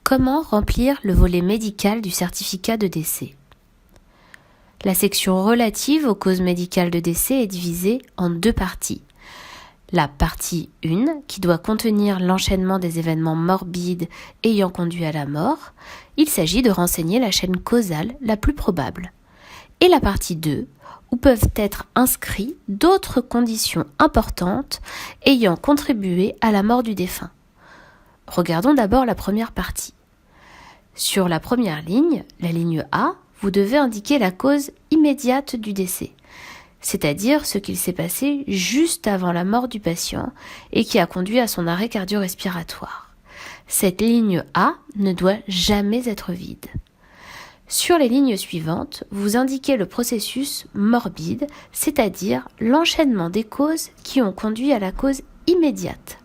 Comment remplir le volet médical du certificat de décès? La section relative aux causes médicales de décès est divisée en deux parties. La partie 1, qui doit contenir l'enchaînement des événements morbides ayant conduit à la mort, il s'agit de renseigner la chaîne causale la plus probable. Et la partie 2, où peuvent être inscrits d'autres conditions importantes ayant contribué à la mort du défunt. Regardons d'abord la première partie. Sur la première ligne, la ligne A, vous devez indiquer la cause immédiate du décès, c'est-à-dire ce qu'il s'est passé juste avant la mort du patient et qui a conduit à son arrêt cardio-respiratoire. Cette ligne A ne doit jamais être vide. Sur les lignes suivantes, vous indiquez le processus morbide, c'est-à-dire l'enchaînement des causes qui ont conduit à la cause immédiate.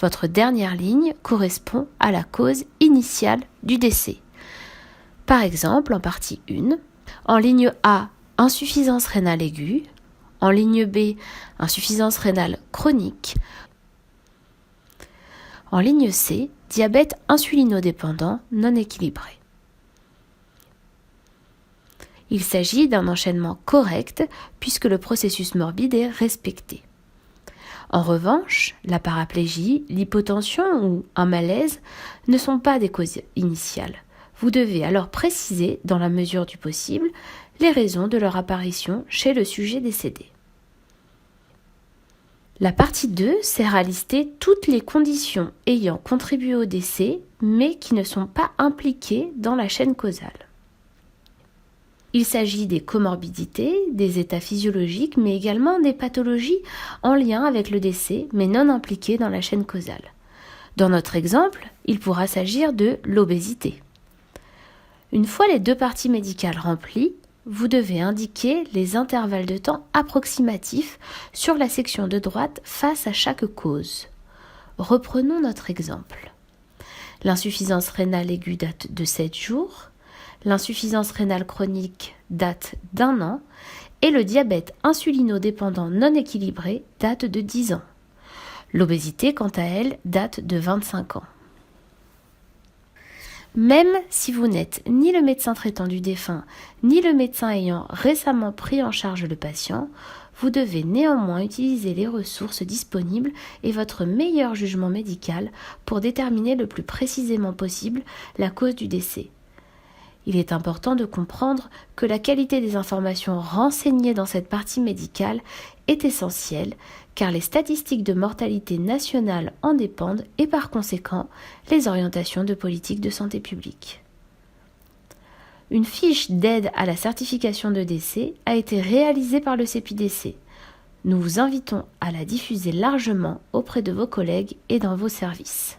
Votre dernière ligne correspond à la cause initiale du décès. Par exemple, en partie 1, en ligne A, insuffisance rénale aiguë, en ligne B, insuffisance rénale chronique, en ligne C, diabète insulinodépendant non équilibré. Il s'agit d'un enchaînement correct puisque le processus morbide est respecté. En revanche, la paraplégie, l'hypotension ou un malaise ne sont pas des causes initiales. Vous devez alors préciser, dans la mesure du possible, les raisons de leur apparition chez le sujet décédé. La partie 2 sert à lister toutes les conditions ayant contribué au décès, mais qui ne sont pas impliquées dans la chaîne causale. Il s'agit des comorbidités, des états physiologiques, mais également des pathologies en lien avec le décès, mais non impliquées dans la chaîne causale. Dans notre exemple, il pourra s'agir de l'obésité. Une fois les deux parties médicales remplies, vous devez indiquer les intervalles de temps approximatifs sur la section de droite face à chaque cause. Reprenons notre exemple. L'insuffisance rénale aiguë date de 7 jours. L'insuffisance rénale chronique date d'1 an et le diabète insulinodépendant non équilibré date de 10 ans. L'obésité, quant à elle, date de 25 ans. Même si vous n'êtes ni le médecin traitant du défunt, ni le médecin ayant récemment pris en charge le patient, vous devez néanmoins utiliser les ressources disponibles et votre meilleur jugement médical pour déterminer le plus précisément possible la cause du décès. Il est important de comprendre que la qualité des informations renseignées dans cette partie médicale est essentielle, car les statistiques de mortalité nationale en dépendent et par conséquent les orientations de politique de santé publique. Une fiche d'aide à la certification de décès a été réalisée par le CEPIDC. Nous vous invitons à la diffuser largement auprès de vos collègues et dans vos services.